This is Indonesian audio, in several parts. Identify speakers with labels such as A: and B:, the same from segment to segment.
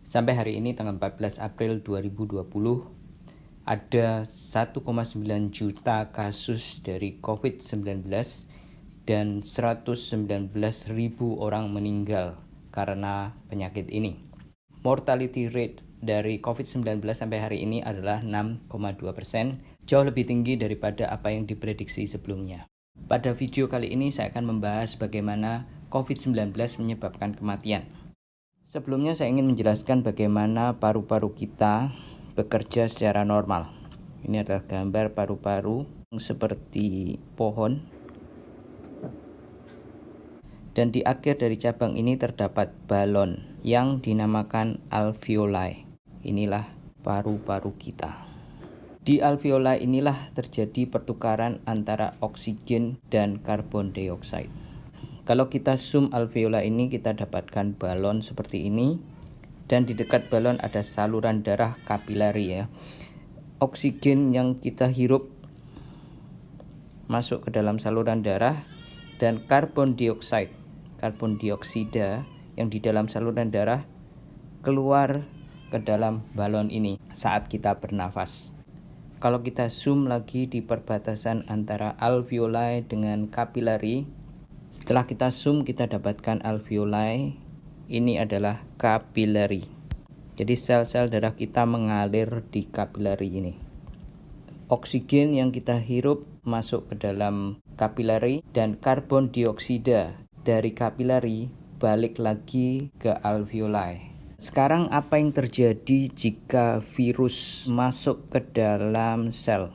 A: Sampai hari ini tanggal 14 April 2020 ada 1,9 juta kasus dari COVID-19 dan 119.000 orang meninggal karena penyakit ini. Mortality rate dari COVID-19 sampai hari ini adalah 6,2%, jauh lebih tinggi daripada apa yang diprediksi sebelumnya. Pada video kali ini saya akan membahas bagaimana COVID-19 menyebabkan kematian. Sebelumnya saya ingin menjelaskan bagaimana paru-paru kita bekerja secara normal. Ini adalah gambar paru-paru seperti pohon. Dan di akhir dari cabang ini terdapat balon yang dinamakan alveoli. Inilah paru-paru kita. Di alveoli inilah terjadi pertukaran antara oksigen dan karbon dioksida. Kalau kita zoom alveoli ini, kita dapatkan balon seperti ini. Dan di dekat balon ada saluran darah kapilari ya. Oksigen yang kita hirup masuk ke dalam saluran darah, dan karbon dioksida yang di dalam saluran darah keluar ke dalam balon ini saat kita bernafas. Kalau kita zoom lagi di perbatasan antara alveoli dengan kapilari, setelah kita zoom kita dapatkan alveoli, ini adalah kapilari. Jadi sel-sel darah kita mengalir di kapilari ini. Oksigen yang kita hirup masuk ke dalam kapilari, dan karbon dioksida dari kapilari balik lagi ke alveoli. Sekarang apa yang terjadi jika virus masuk ke dalam sel?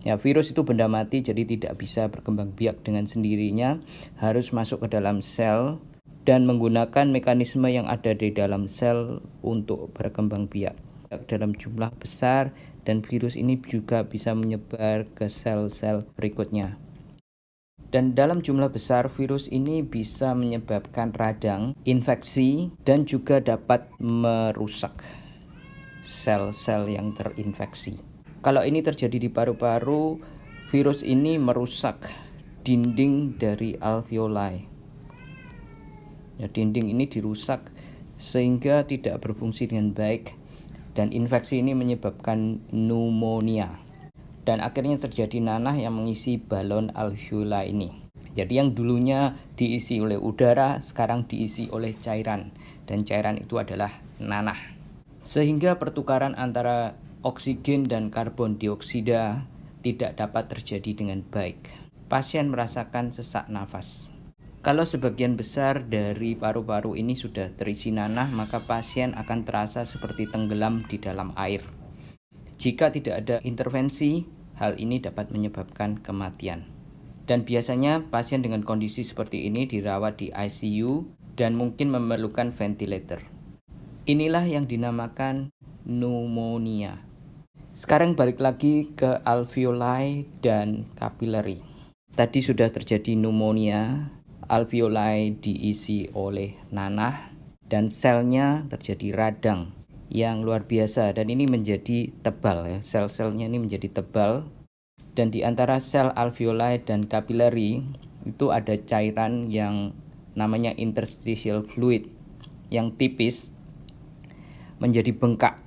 A: Ya, virus itu benda mati, jadi tidak bisa berkembang biak dengan sendirinya, harus masuk ke dalam sel dan menggunakan mekanisme yang ada di dalam sel untuk berkembang biak dalam jumlah besar, dan virus ini juga bisa menyebar ke sel-sel berikutnya. Dan dalam jumlah besar, virus ini bisa menyebabkan radang, infeksi, dan juga dapat merusak sel-sel yang terinfeksi. Kalau ini terjadi di paru-paru, virus ini merusak dinding dari alveoli. Ya, dinding ini dirusak sehingga tidak berfungsi dengan baik, dan infeksi ini menyebabkan pneumonia. Dan akhirnya terjadi nanah yang mengisi balon alveoli ini. Jadi yang dulunya diisi oleh udara, sekarang diisi oleh cairan, dan cairan itu adalah nanah. Sehingga pertukaran antara oksigen dan karbon dioksida tidak dapat terjadi dengan baik. Pasien merasakan sesak nafas. Kalau sebagian besar dari paru-paru ini sudah terisi nanah, maka pasien akan terasa seperti tenggelam di dalam air. Jika tidak ada intervensi, hal ini dapat menyebabkan kematian. Dan biasanya pasien dengan kondisi seperti ini dirawat di ICU dan mungkin memerlukan ventilator. Inilah yang dinamakan pneumonia. Sekarang balik lagi ke alveoli dan kapilari. Tadi sudah terjadi pneumonia, alveoli diisi oleh nanah, dan selnya terjadi radang yang luar biasa, dan ini menjadi tebal ya. Sel-selnya ini menjadi tebal, dan di antara sel alveoli dan kapilari itu ada cairan yang namanya interstitial fluid yang tipis menjadi bengkak,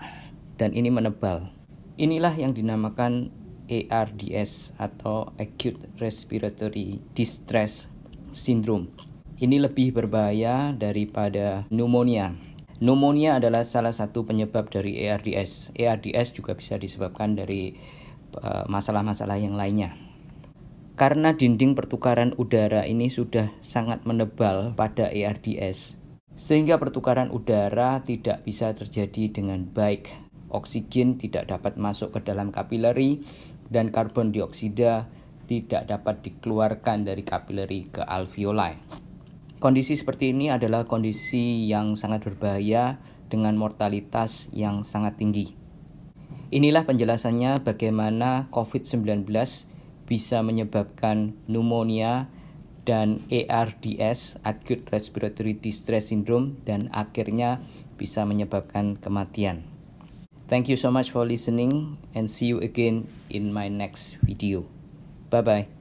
A: dan ini menebal. Inilah yang dinamakan ARDS atau Acute Respiratory Distress Syndrome. Ini lebih berbahaya daripada pneumonia. Pneumonia adalah salah satu penyebab dari ARDS. ARDS juga bisa disebabkan dari masalah-masalah yang lainnya. Karena dinding pertukaran udara ini sudah sangat menebal pada ARDS, sehingga pertukaran udara tidak bisa terjadi dengan baik. Oksigen tidak dapat masuk ke dalam kapilari, dan karbon dioksida tidak dapat dikeluarkan dari kapilari ke alveoli. Kondisi seperti ini adalah kondisi yang sangat berbahaya dengan mortalitas yang sangat tinggi. Inilah penjelasannya bagaimana COVID-19 bisa menyebabkan pneumonia dan ARDS, Acute Respiratory Distress Syndrome, dan akhirnya bisa menyebabkan kematian. Thank you so much for listening, and see you again in my next video. Bye-bye.